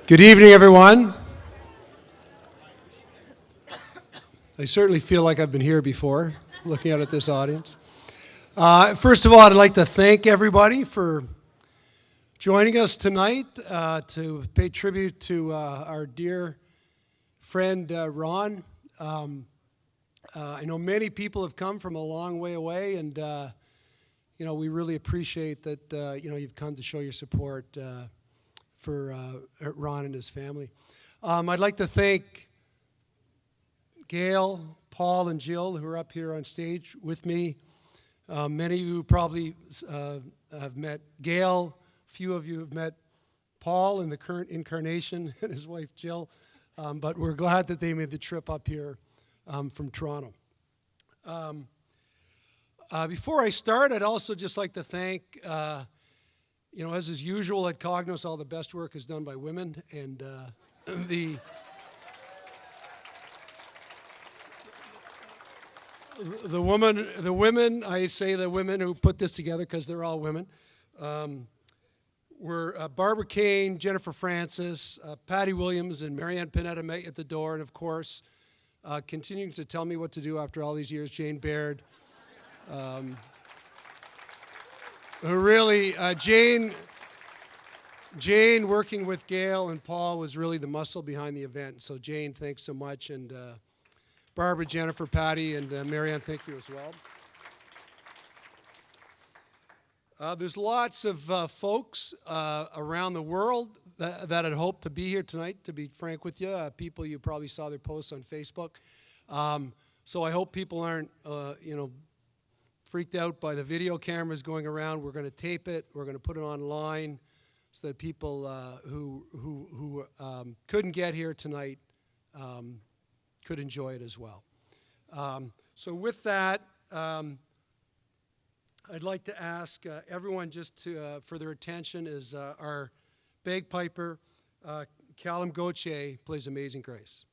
Good evening, everyone. I certainly feel like I've been here before, looking out at this audience. First of all, I'd like to thank everybody for joining us tonight to pay tribute to our dear friend Ron. I know many people have come from a long way away, and we really appreciate that you've come to show your support for Ron and his family. I'd like to thank Gail, Paul, and Jill, who are up here on stage with me. Many of you probably have met Gail. A few of you have met Paul in the current incarnation and his wife Jill. But we're glad that they made the trip up here from Toronto. Before I start, I'd also just like to thank as is usual at Cognos, all the best work is done by women, and the women, I say the women who put this together because they're all women, were Barbara Kane, Jennifer Francis, Patty Williams, and Marianne Pinetta met you at the door, and of course, continuing to tell me what to do after all these years, Jane Baird. Who really, Jane working with Gail and Paul was really the muscle behind the event. So Jane, thanks so much. And Barbara, Jennifer, Patty, and Marianne, thank you as well. There's lots of folks around the world that had hoped to be here tonight, to be frank with you. People, you probably saw their posts on Facebook. So I hope people aren't, freaked out by the video cameras going around. We're going to tape it. We're going to put it online so that people who couldn't get here tonight could enjoy it as well. So with that, I'd like to ask everyone just to for their attention as our bagpiper, Callum Gauthier, plays Amazing Grace.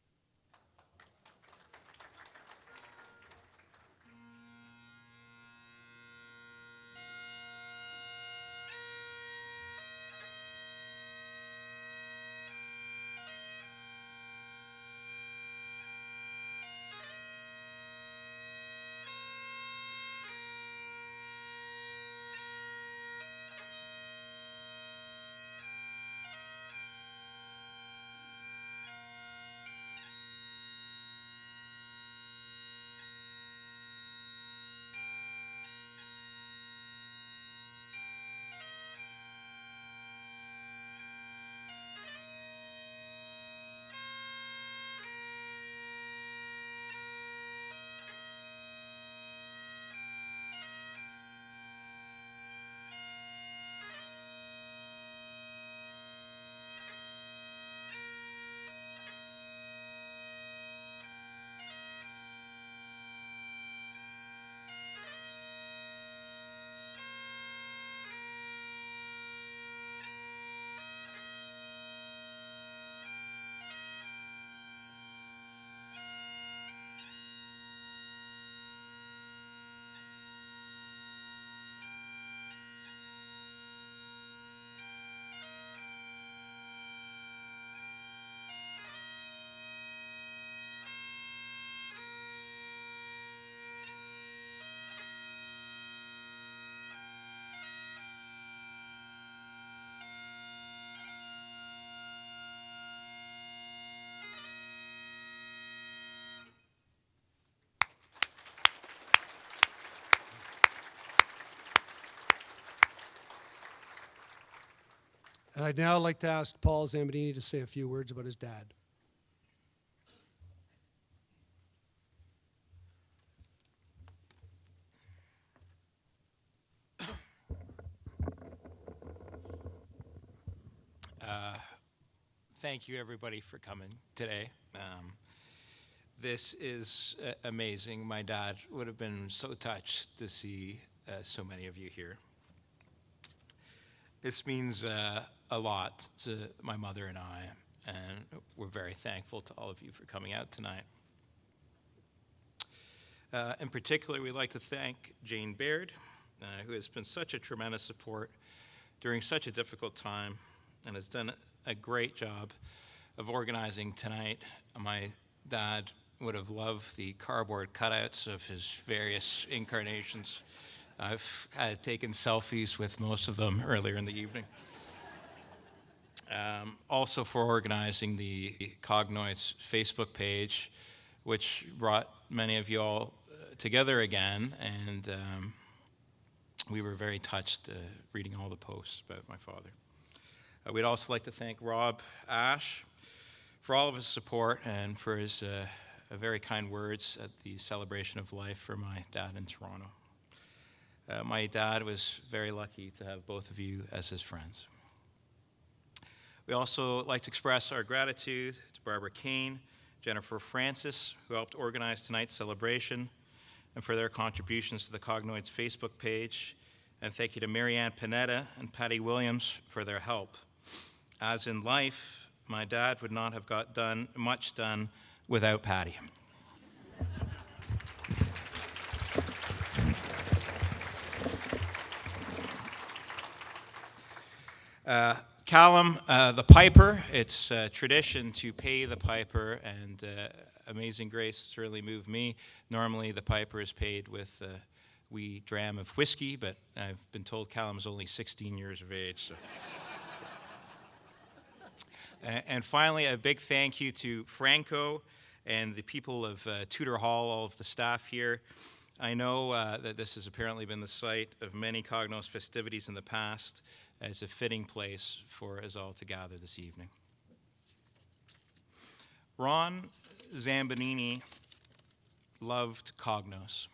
And I'd now like to ask Paul Zambonini to say a few words about his dad. Thank you, everybody, for coming today. This is amazing. My dad would have been so touched to see so many of you here. This means a lot to my mother and I, and we're very thankful to all of you for coming out tonight. In particular, we'd like to thank Jane Baird, who has been such a tremendous support during such a difficult time and has done a great job of organizing tonight. My dad would have loved the cardboard cutouts of his various incarnations. I've had taken selfies with most of them earlier in the evening. Also for organizing the Cognoids Facebook page, which brought many of you all together again, and we were very touched reading all the posts about my father. We'd also like to thank Rob Ash for all of his support and for his very kind words at the celebration of life for my dad in Toronto. My dad was very lucky to have both of you as his friends. We also like to express our gratitude to Barbara Kane, Jennifer Francis, who helped organize tonight's celebration, and for their contributions to the Cognoids Facebook page. And thank you to Marianne Panetta and Patty Williams for their help. As in life, my dad would not have got much done without Patty. Callum, the piper, it's tradition to pay the piper, and Amazing Grace certainly moved me. Normally, the piper is paid with a wee dram of whiskey, but I've been told Callum's only 16 years of age. So. And finally, a big thank you to Franco and the people of Tudor Hall, all of the staff here. I know that this has apparently been the site of many Cognos festivities in the past. As a fitting place for us all to gather this evening. Ron Zambonini loved Cognos.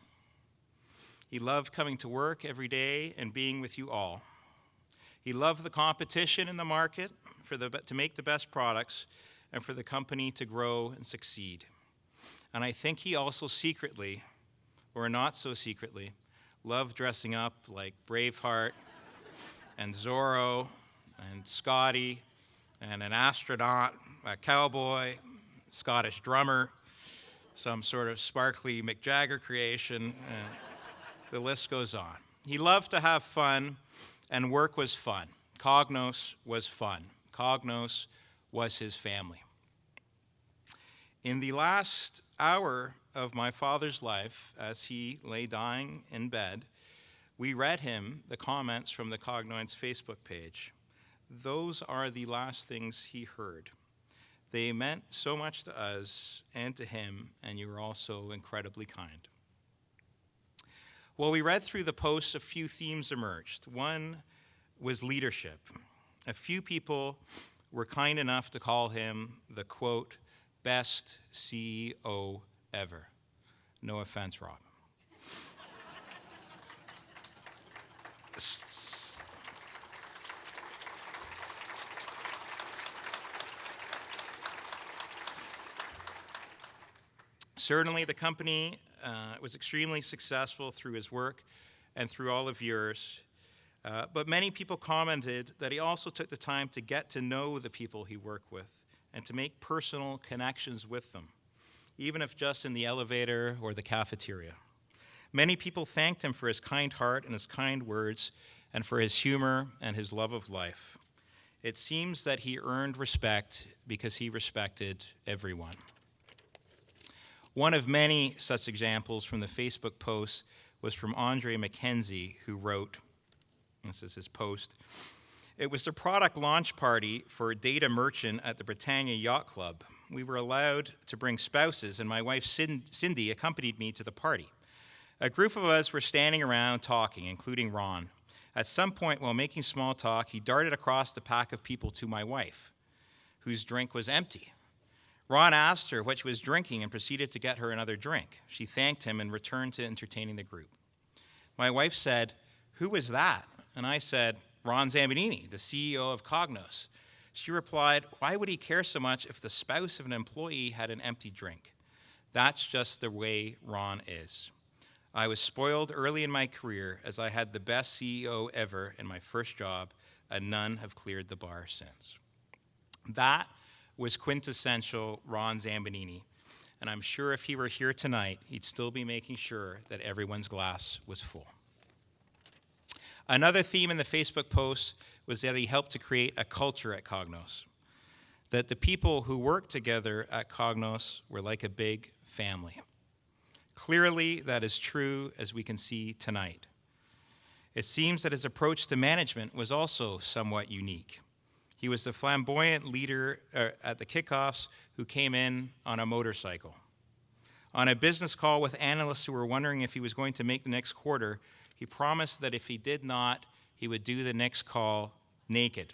He loved coming to work every day and being with you all. He loved the competition in the market to make the best products and for the company to grow and succeed. And I think he also secretly, or not so secretly, loved dressing up like Braveheart and Zorro, and Scotty, and an astronaut, a cowboy, Scottish drummer, some sort of sparkly Mick Jagger creation, and the list goes on. He loved to have fun, and work was fun. Cognos was fun. Cognos was his family. In the last hour of my father's life, as he lay dying in bed, we read him the comments from the Cognoids Facebook page. Those are the last things he heard. They meant so much to us and to him, and you were all so incredibly kind. While we read through the posts, a few themes emerged. One was leadership. A few people were kind enough to call him the, quote, best CEO ever. No offense, Rob. Certainly, the company was extremely successful through his work and through all of yours. But many people commented that he also took the time to get to know the people he worked with and to make personal connections with them, even if just in the elevator or the cafeteria. Many people thanked him for his kind heart and his kind words and for his humor and his love of life. It seems that he earned respect because he respected everyone. One of many such examples from the Facebook post was from Andre McKenzie, who wrote, this is his post, "It was the product launch party for Data Merchant at the Britannia Yacht Club. We were allowed to bring spouses, and my wife Cindy accompanied me to the party. A group of us were standing around talking, including Ron. At some point, while making small talk, he darted across the pack of people to my wife, whose drink was empty. Ron asked her what she was drinking and proceeded to get her another drink. She thanked him and returned to entertaining the group. My wife said, 'Who was that?' And I said, 'Ron Zambonini, the CEO of Cognos.' She replied, 'Why would he care so much if the spouse of an employee had an empty drink? That's just the way Ron is. I was spoiled early in my career as I had the best CEO ever in my first job, and none have cleared the bar since.'" That was quintessential Ron Zambonini, and I'm sure if he were here tonight, he'd still be making sure that everyone's glass was full. Another theme in the Facebook post was that he helped to create a culture at Cognos. that the people who worked together at Cognos were like a big family. Clearly, that is true, as we can see tonight. It seems that his approach to management was also somewhat unique. He was the flamboyant leader at the kickoffs who came in on a motorcycle. On a business call with analysts who were wondering if he was going to make the next quarter, he promised that if he did not, he would do the next call naked.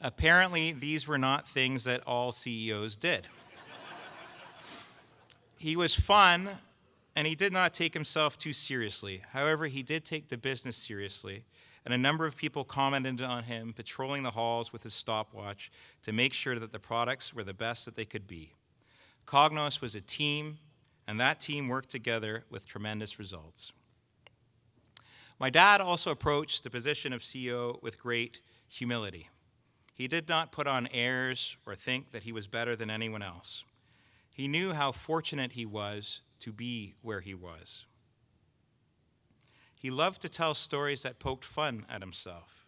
Apparently, these were not things that all CEOs did. He was fun, and he did not take himself too seriously. However, he did take the business seriously, and a number of people commented on him patrolling the halls with his stopwatch to make sure that the products were the best that they could be. Cognos was a team, and that team worked together with tremendous results. My dad also approached the position of CEO with great humility. He did not put on airs or think that he was better than anyone else. He knew how fortunate he was to be where he was. He loved to tell stories that poked fun at himself.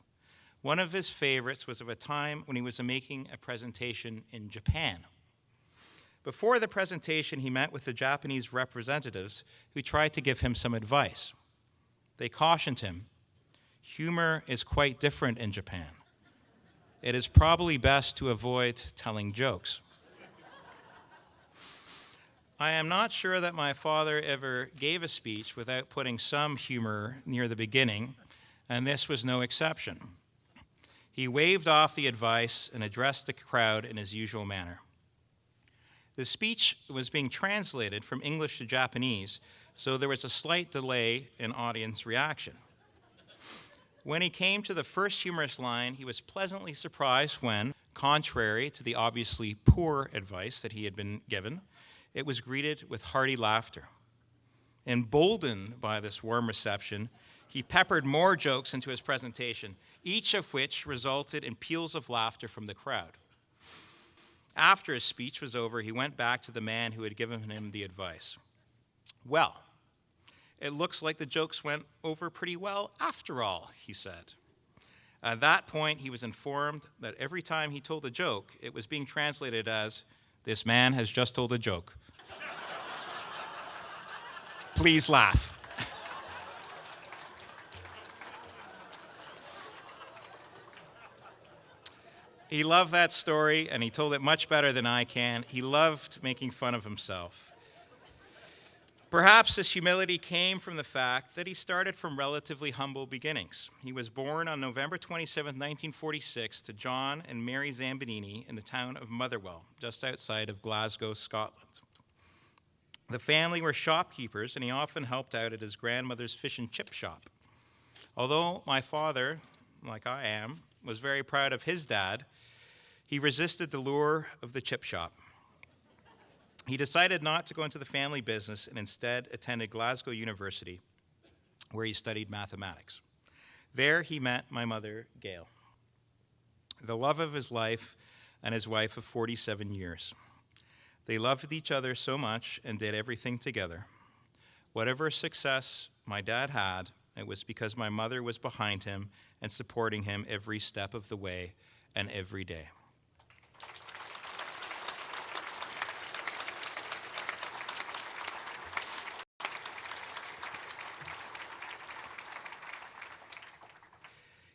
One of his favorites was of a time when he was making a presentation in Japan. Before the presentation, he met with the Japanese representatives who tried to give him some advice. They cautioned him, "Humor is quite different in Japan. It is probably best to avoid telling jokes." I am not sure that my father ever gave a speech without putting some humor near the beginning, and this was no exception. He waved off the advice and addressed the crowd in his usual manner. The speech was being translated from English to Japanese, so there was a slight delay in audience reaction. When he came to the first humorous line, he was pleasantly surprised when, contrary to the obviously poor advice that he had been given, it was greeted with hearty laughter. Emboldened by this warm reception, he peppered more jokes into his presentation, each of which resulted in peals of laughter from the crowd. After his speech was over, he went back to the man who had given him the advice. "Well, it looks like the jokes went over pretty well after all," he said. At that point, he was informed that every time he told a joke, it was being translated as, "This man has just told a joke. Please laugh." He loved that story, and he told it much better than I can. He loved making fun of himself. Perhaps this humility came from the fact that he started from relatively humble beginnings. He was born on November 27, 1946, to John and Mary Zambonini in the town of Motherwell, just outside of Glasgow, Scotland. The family were shopkeepers, and he often helped out at his grandmother's fish and chip shop. Although my father, like I am, was very proud of his dad, he resisted the lure of the chip shop. He decided not to go into the family business and instead attended Glasgow University, where he studied mathematics. There he met my mother, Gail, the love of his life and his wife of 47 years. They loved each other so much and did everything together. Whatever success my dad had, it was because my mother was behind him and supporting him every step of the way and every day.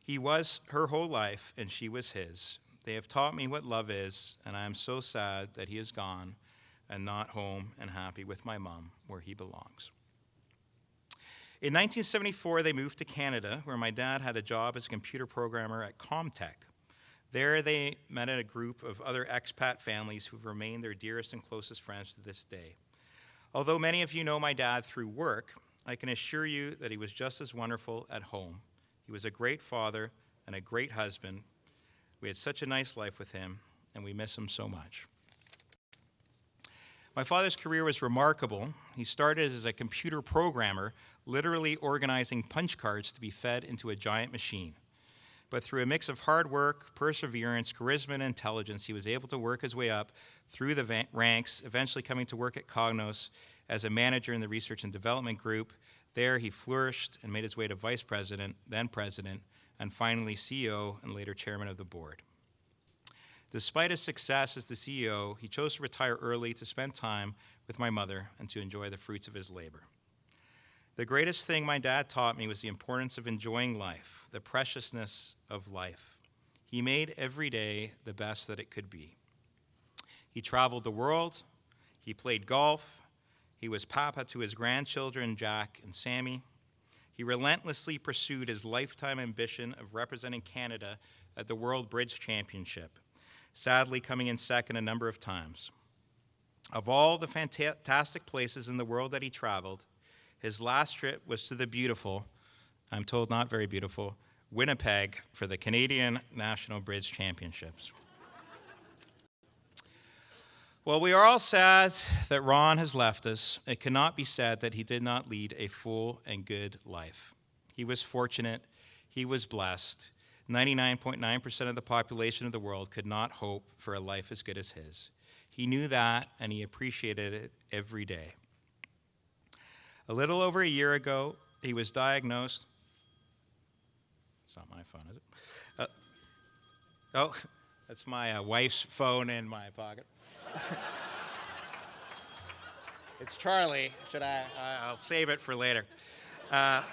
He was her whole life, and she was his. They have taught me what love is, and I am so sad that he is gone and not home and happy with my mom, where he belongs. In 1974, they moved to Canada, where my dad had a job as a computer programmer at Comtech. There they met a group of other expat families who've remained their dearest and closest friends to this day. Although many of you know my dad through work, I can assure you that he was just as wonderful at home. He was a great father and a great husband. We had such a nice life with him, and we miss him so much. My father's career was remarkable. He started as a computer programmer, literally organizing punch cards to be fed into a giant machine. But through a mix of hard work, perseverance, charisma, and intelligence, he was able to work his way up through the ranks, eventually coming to work at Cognos as a manager in the research and development group. There, he flourished and made his way to vice president, then president, and finally CEO and later chairman of the board. Despite his success as the CEO, he chose to retire early to spend time with my mother and to enjoy the fruits of his labor. The greatest thing my dad taught me was the importance of enjoying life, the preciousness of life. He made every day the best that it could be. He traveled the world, he played golf, he was papa to his grandchildren, Jack and Sammy. He relentlessly pursued his lifetime ambition of representing Canada at the World Bridge Championship, sadly coming in second a number of times. Of all the fantastic places in the world that he traveled, his last trip was to the beautiful, I'm told not very beautiful, Winnipeg for the Canadian National Bridge Championships. While we are all sad that Ron has left us, it cannot be said that he did not lead a full and good life. He was fortunate, he was blessed. 99.9% of the population of the world could not hope for a life as good as his. He knew that, and he appreciated it every day. A little over a year ago, he was diagnosed. It's not my phone, is it? Oh, that's my wife's phone in my pocket. It's Charlie. I'll save it for later. A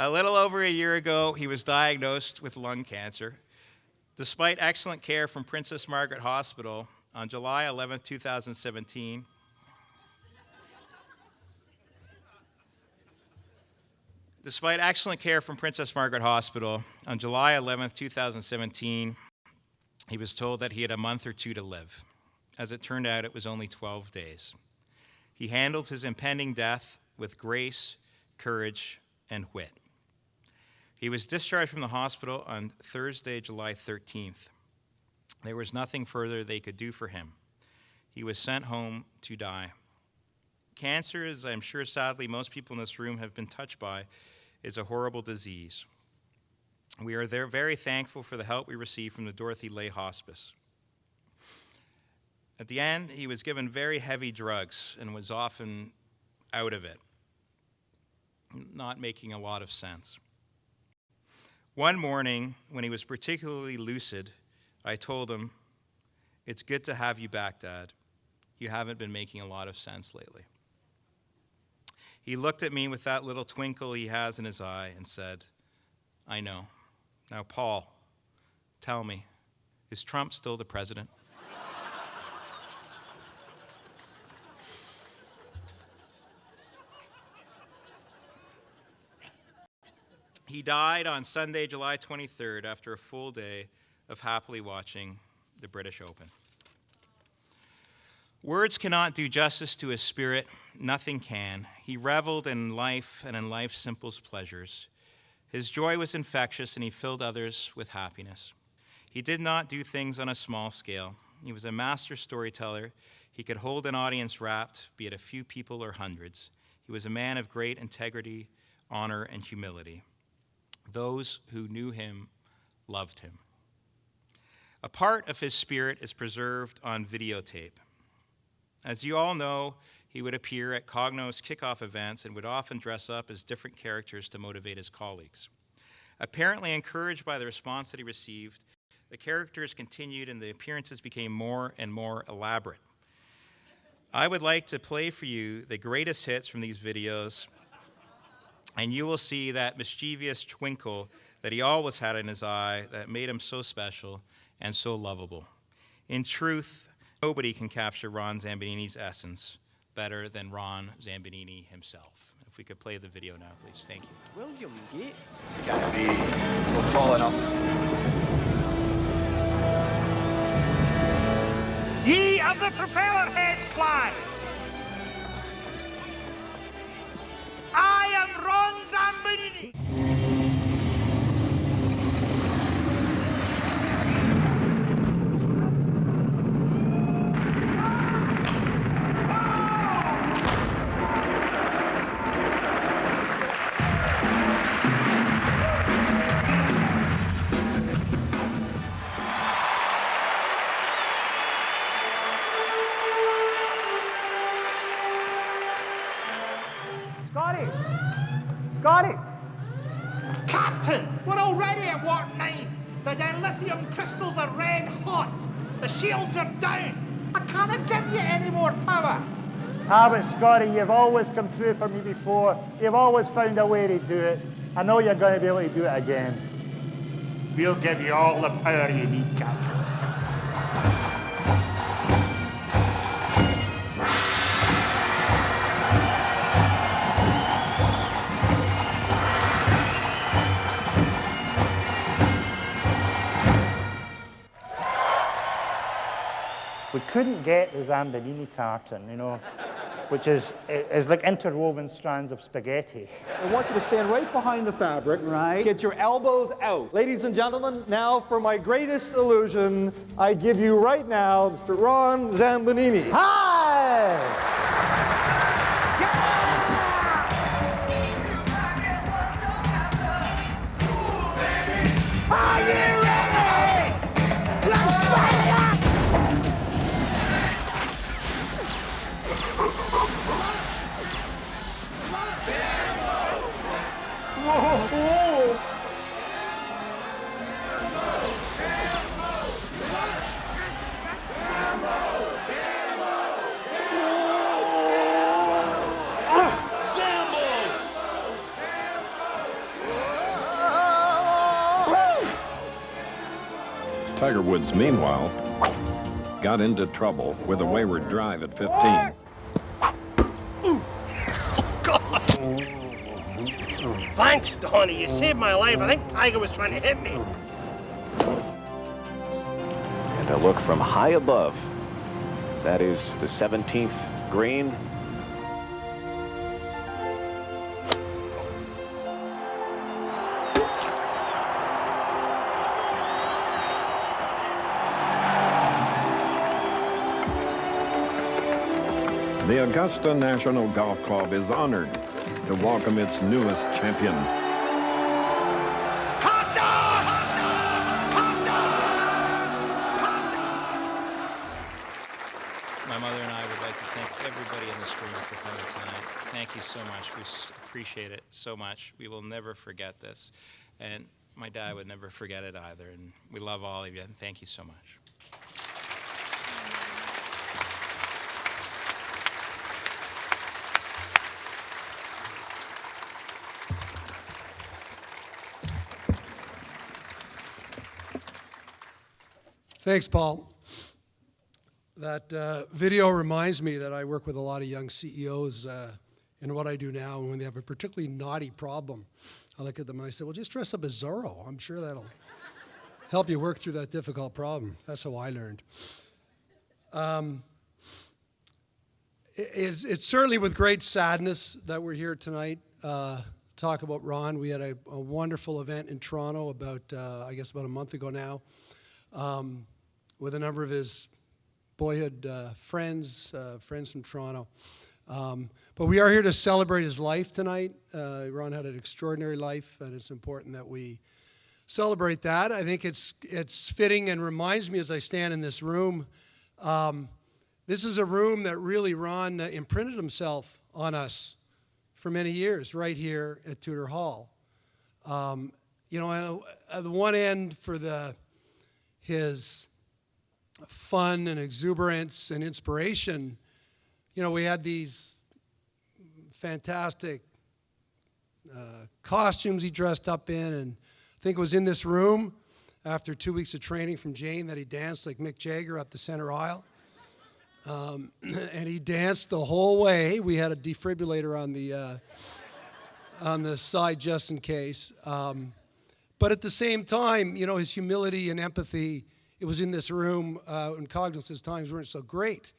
little over a year ago, he was diagnosed with lung cancer. Despite excellent care from Princess Margaret Hospital, on July 11, 2017, Despite excellent care from Princess Margaret Hospital, on July 11, 2017, he was told that he had a month or two to live. As it turned out, it was only 12 days. He handled his impending death with grace, courage, and wit. He was discharged from the hospital on Thursday, July 13th. There was nothing further they could do for him. He was sent home to die. Cancer, as I'm sure sadly most people in this room have been touched by, is a horrible disease. We are very thankful for the help we received from the Dorothy Lay Hospice. At the end, he was given very heavy drugs and was often out of it, not making a lot of sense. One morning, when he was particularly lucid, I told him, "It's good to have you back, Dad. You haven't been making a lot of sense lately." He looked at me with that little twinkle he has in his eye and said, "I know. Now, Paul, tell me, is Trump still the president?" He died on Sunday, July 23rd, after a full day of happily watching the British Open. Words cannot do justice to his spirit. Nothing can. He reveled in life and in life's simplest pleasures. His joy was infectious, and he filled others with happiness. He did not do things on a small scale. He was a master storyteller. He could hold an audience rapt, be it a few people or hundreds. He was a man of great integrity, honor, and humility. Those who knew him loved him. A part of his spirit is preserved on videotape. As you all know, he would appear at Cogno's kickoff events and would often dress up as different characters to motivate his colleagues. Apparently encouraged by the response that he received, the characters continued and the appearances became more and more elaborate. I would like to play for you the greatest hits from these videos, and you will see that mischievous twinkle that he always had in his eye that made him so special and so lovable. In truth, nobody can capture Ron Zambonini's essence better than Ron Zambonini himself. If we could play the video now, please. Thank you. William Gates. Gotta be not tall enough. Ye of the propeller head fly. I am Ron Zambonini. Scotty! Captain, we're already at Ward 9. The dilithium crystals are red hot. The shields are down. I cannot give you any more power. Ah, but Scotty, you've always come through for me before. You've always found a way to do it. I know you're going to be able to do it again. We'll give you all the power you need, Captain. We couldn't get the Zambonini tartan, you know, which is like interwoven strands of spaghetti. I want you to stand right behind the fabric. Right. Get your elbows out. Ladies and gentlemen, now for my greatest illusion, I give you right now Mr. Ron Zambonini. Hi! Are you ready? Let's fight it up! Whoa. Tiger Woods, meanwhile, got into trouble with a wayward drive at 15. Thanks, Donnie. You saved my life. I think Tiger was trying to hit me. And a look from high above. That is the 17th green. The Augusta National Golf Club is honored to welcome its newest champion. My mother and I would like to thank everybody in this room for coming tonight. Thank you so much. We appreciate it so much. We will never forget this. And my dad would never forget it either. And we love all of you, and thank you so much. Thanks, Paul. That video reminds me that I work with a lot of young CEOs in what I do now, and when they have a particularly naughty problem, I look at them and I say, well, just dress up as Zorro. I'm sure that'll help you work through that difficult problem. That's how I learned. It's certainly with great sadness that we're here tonight to talk about Ron. We had a wonderful event in Toronto about, I guess, about a month ago now, with a number of his boyhood friends from Toronto. But we are here to celebrate his life tonight. Ron had an extraordinary life, and it's important that we celebrate that. I think it's fitting and reminds me as I stand in this room, this is a room that really Ron imprinted himself on us for many years, right here at Tudor Hall. You know, at the one end for his fun and exuberance and inspiration, you know, we had these fantastic costumes he dressed up in, and I think it was in this room after 2 weeks of training from Jane that he danced like Mick Jagger up the center aisle. And he danced the whole way. We had a defibrillator on the side just in case. But at the same time, you know, his humility and empathy, it was in this room when Cognizant's times weren't so great.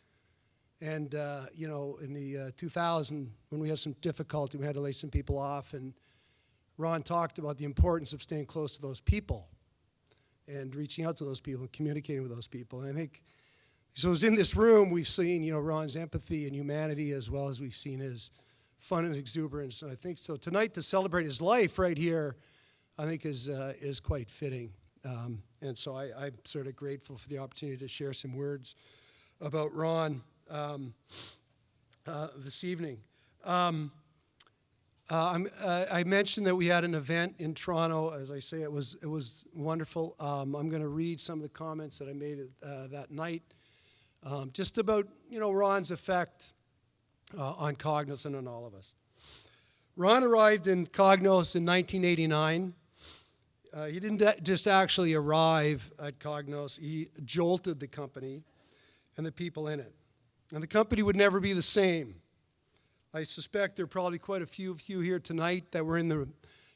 And, you know, in the 2000, when we had some difficulty, we had to lay some people off, and Ron talked about the importance of staying close to those people and reaching out to those people and communicating with those people. And I think, so it's in this room we've seen, you know, Ron's empathy and humanity, as well as we've seen his fun and exuberance. And I think so tonight, to celebrate his life right here, I think is quite fitting. And so I'm sort of grateful for the opportunity to share some words about Ron this evening. I mentioned that we had an event in Toronto. As I say, it was wonderful. I'm going to read some of the comments that I made that night, just about Ron's effect on Cognos and on all of us. Ron arrived in Cognos in 1989. He didn't just actually arrive at Cognos. He jolted the company and the people in it. And the company would never be the same. I suspect there are probably quite a few of you here tonight that were in the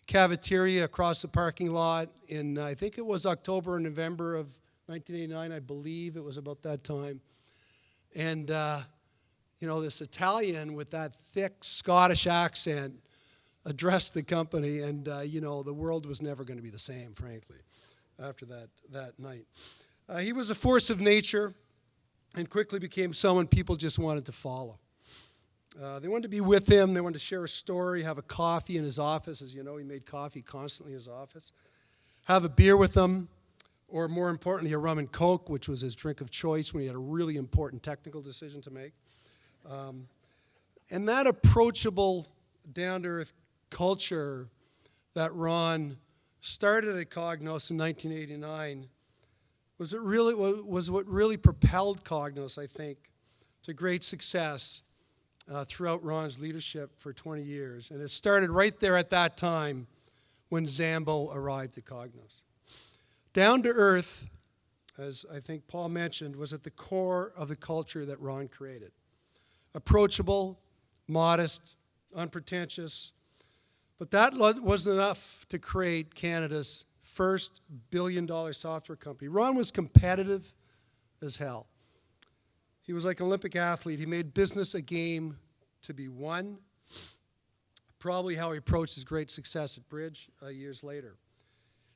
cafeteria across the parking lot in, I think it was October or November of 1989, I believe it was about that time. And, this Italian with that thick Scottish accent addressed the company, and, the world was never going to be the same, frankly, after that night. He was a force of nature and quickly became someone people just wanted to follow. They wanted to be with him. They wanted to share a story, have a coffee in his office. As you know, he made coffee constantly in his office. Have a beer with him, or more importantly, a rum and Coke, which was his drink of choice when he had a really important technical decision to make. And that approachable, down-to-earth culture that Ron started at Cognos in 1989 was what really propelled Cognos, I think, to great success throughout Ron's leadership for 20 years. And it started right there at that time when Zambo arrived at Cognos. Down to earth, as I think Paul mentioned, was at the core of the culture that Ron created. Approachable, modest, unpretentious, but that wasn't enough to create Canada's first billion-dollar software company. Ron was competitive as hell. He was like an Olympic athlete. He made business a game to be won. Probably how he approached his great success at Bridge years later.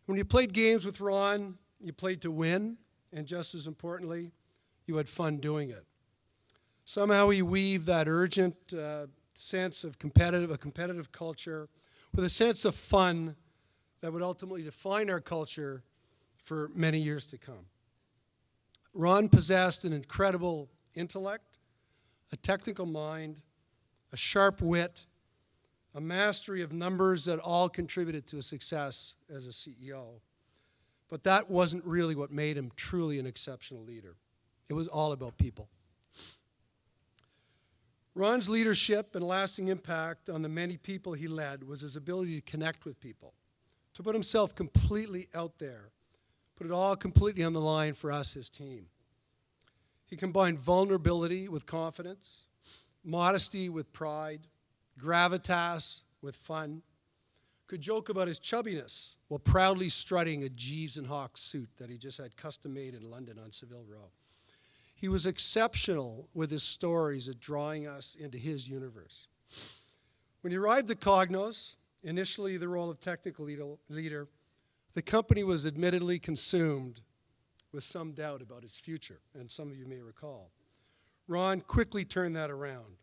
When you played games with Ron, you played to win, and just as importantly, you had fun doing it. Somehow he weaved that urgent sense of a competitive culture with a sense of fun that would ultimately define our culture for many years to come. Ron possessed an incredible intellect, a technical mind, a sharp wit, a mastery of numbers that all contributed to his success as a CEO. But that wasn't really what made him truly an exceptional leader. It was all about people. Ron's leadership and lasting impact on the many people he led was his ability to connect with people, to put himself completely out there, put it all completely on the line for us, his team. He combined vulnerability with confidence, modesty with pride, gravitas with fun, could joke about his chubbiness while proudly strutting a Jeeves and Hawkes suit that he just had custom made in London on Savile Row. He was exceptional with his stories at drawing us into his universe. When he arrived at Cognos, initially the role of technical leader, the company was admittedly consumed with some doubt about its future, and some of you may recall. Ron quickly turned that around.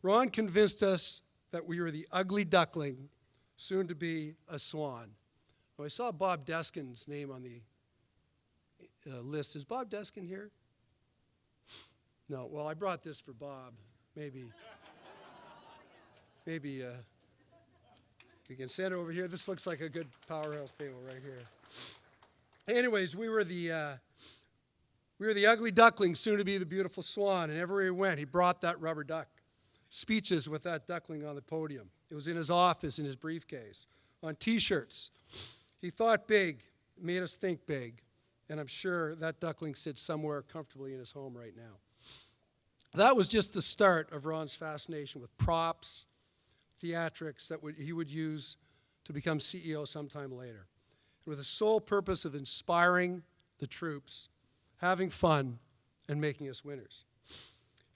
Ron convinced us that we were the ugly duckling, soon to be a swan. Now, I saw Bob Deskin's name on the list. Is Bob Deskin here? No. Well, I brought this for Bob. Maybe we can send it over here. This looks like a good powerhouse table right here. Anyways, we were the ugly duckling, soon to be the beautiful swan, and everywhere he went, he brought that rubber duck. Speeches with that duckling on the podium. It was in his office, in his briefcase, on T-shirts. He thought big, made us think big, and I'm sure that duckling sits somewhere comfortably in his home right now. That was just the start of Ron's fascination with props, theatrics that he would use to become CEO sometime later, and with the sole purpose of inspiring the troops, having fun, and making us winners.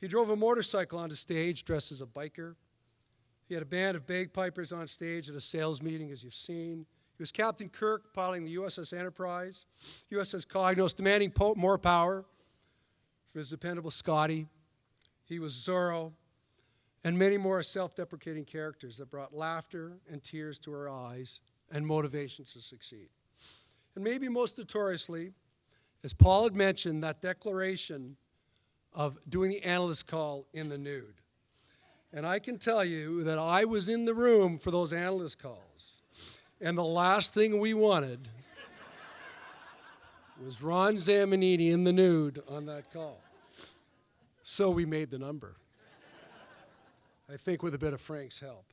He drove a motorcycle onto stage dressed as a biker. He had a band of bagpipers on stage at a sales meeting, as you've seen. He was Captain Kirk piloting the USS Enterprise, USS Cognos, demanding more power for his dependable Scotty. He was Zorro, and many more self-deprecating characters that brought laughter and tears to our eyes and motivations to succeed. And maybe most notoriously, as Paul had mentioned, that declaration of doing the analyst call in the nude. And I can tell you that I was in the room for those analyst calls. And the last thing we wanted was Ron Zambonini in the nude on that call. So we made the number. I think with a bit of Frank's help.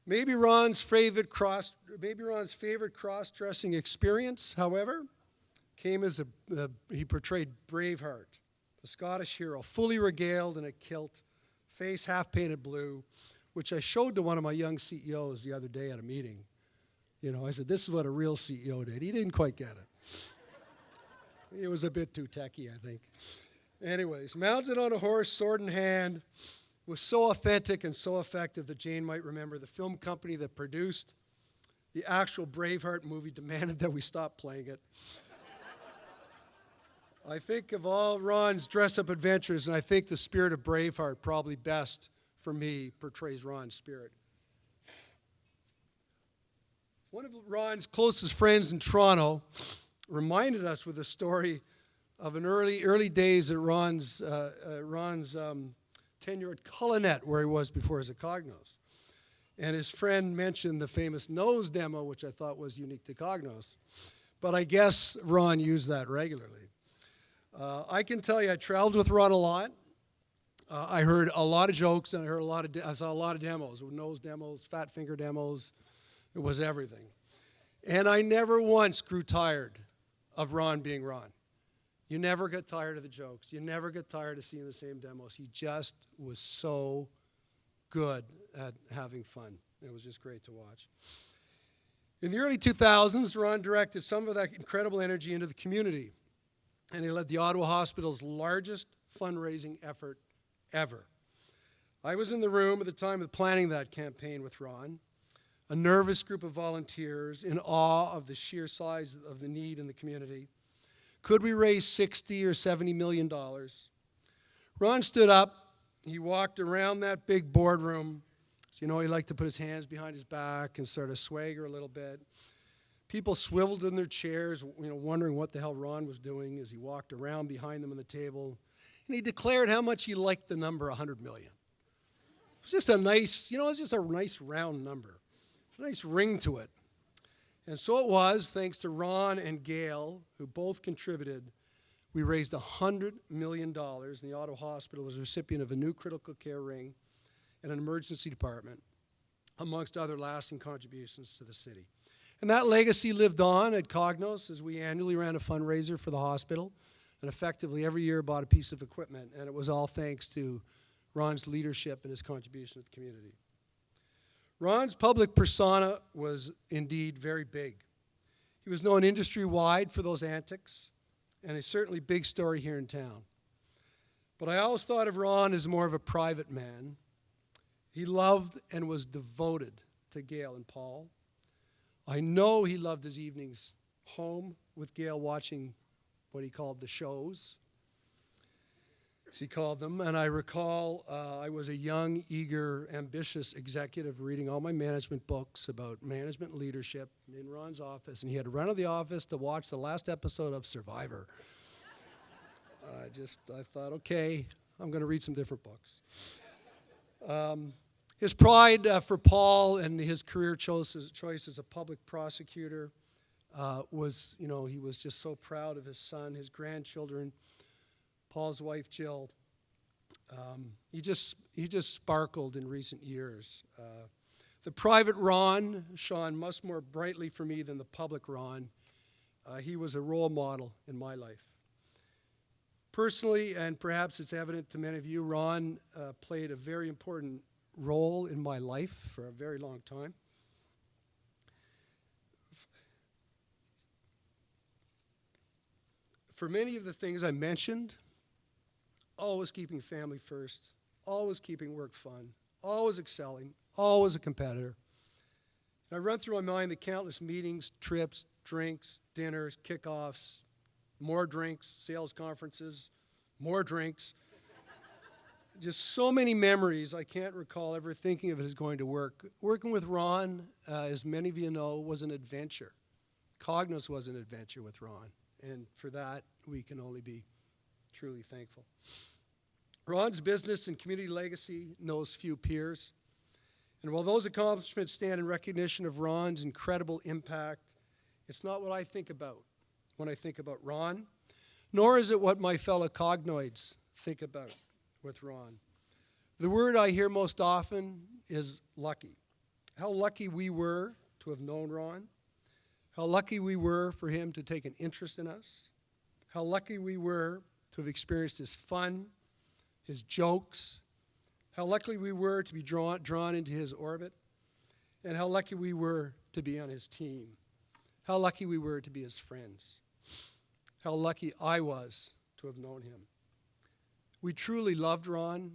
Maybe Ron's favorite cross-dressing experience, however, came as he portrayed Braveheart, the Scottish hero, fully regaled in a kilt, face half painted blue, which I showed to one of my young CEOs the other day at a meeting. You know, I said, this is what a real CEO did. He didn't quite get it. It was a bit too techy, I think. Anyways, mounted on a horse, sword in hand, was so authentic and so effective that Jane might remember the film company that produced the actual Braveheart movie demanded that we stop playing it. I think of all Ron's dress-up adventures, and I think the spirit of Braveheart probably best, for me, portrays Ron's spirit. One of Ron's closest friends in Toronto reminded us with a story of an early days at Ron's tenure at Culinet, where he was before as a Cognos. And his friend mentioned the famous nose demo, which I thought was unique to Cognos. But I guess Ron used that regularly. I can tell you, I traveled with Ron a lot. I heard a lot of jokes, and I saw a lot of demos, nose demos, fat finger demos. It was everything. And I never once grew tired of Ron being Ron. You never get tired of the jokes. You never get tired of seeing the same demos. He just was so good at having fun. It was just great to watch. In the early 2000s, Ron directed some of that incredible energy into the community, and he led the Ottawa Hospital's largest fundraising effort ever. I was in the room at the time of planning that campaign with Ron, a nervous group of volunteers in awe of the sheer size of the need in the community. Could we raise $60 or $70 million? Ron stood up. He walked around that big boardroom. So, you know, he liked to put his hands behind his back and sort of swagger a little bit. People swiveled in their chairs, you know, wondering what the hell Ron was doing as he walked around behind them on the table. And he declared how much he liked the number 100 million. It was just a nice, you know, it was just a nice round number. A nice ring to it. And so it was, thanks to Ron and Gail, who both contributed, we raised $100 million, and the Ottawa Hospital was a recipient of a new critical care ring and an emergency department, amongst other lasting contributions to the city. And that legacy lived on at Cognos as we annually ran a fundraiser for the hospital and effectively every year bought a piece of equipment, and it was all thanks to Ron's leadership and his contribution to the community. Ron's public persona was indeed very big. He was known industry-wide for those antics, and a certainly big story here in town. But I always thought of Ron as more of a private man. He loved and was devoted to Gail and Paul. I know he loved his evenings home with Gail watching what he called the shows, as he called them. And I recall I was a young, eager, ambitious executive reading all my management books about management and leadership in Ron's office, and he had to run to the office to watch the last episode of Survivor. I thought, okay, I'm going to read some different books. His pride for Paul and his career choice as a public prosecutor was, you know, he was just so proud of his son, his grandchildren, Paul's wife, Jill. He just sparkled in recent years. The private Ron shone much more brightly for me than the public Ron. He was a role model in my life. Personally, and perhaps it's evident to many of you, Ron played a very important role in my life for a very long time. For many of the things I mentioned, always keeping family first, always keeping work fun, always excelling, always a competitor. And I run through my mind the countless meetings, trips, drinks, dinners, kickoffs, more drinks, sales conferences, more drinks. Just so many memories, I can't recall ever thinking of it as going to work. Working with Ron, as many of you know, was an adventure. Cognos was an adventure with Ron, and for that, we can only be truly thankful. Ron's business and community legacy knows few peers. And while those accomplishments stand in recognition of Ron's incredible impact, it's not what I think about when I think about Ron, nor is it what my fellow cognoids think about with Ron. The word I hear most often is lucky. How lucky we were to have known Ron. How lucky we were for him to take an interest in us. How lucky we were to have experienced his fun, his jokes. How lucky we were to be drawn into his orbit. And how lucky we were to be on his team. How lucky we were to be his friends. How lucky I was to have known him. We truly loved Ron,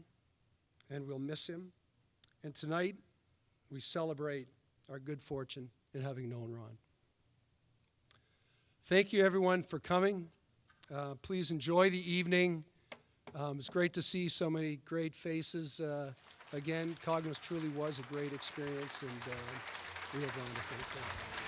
and we'll miss him. And tonight, we celebrate our good fortune in having known Ron. Thank you, everyone, for coming. Please enjoy the evening. It's great to see so many great faces. Again, Cognos truly was a great experience, and we are going to thank them.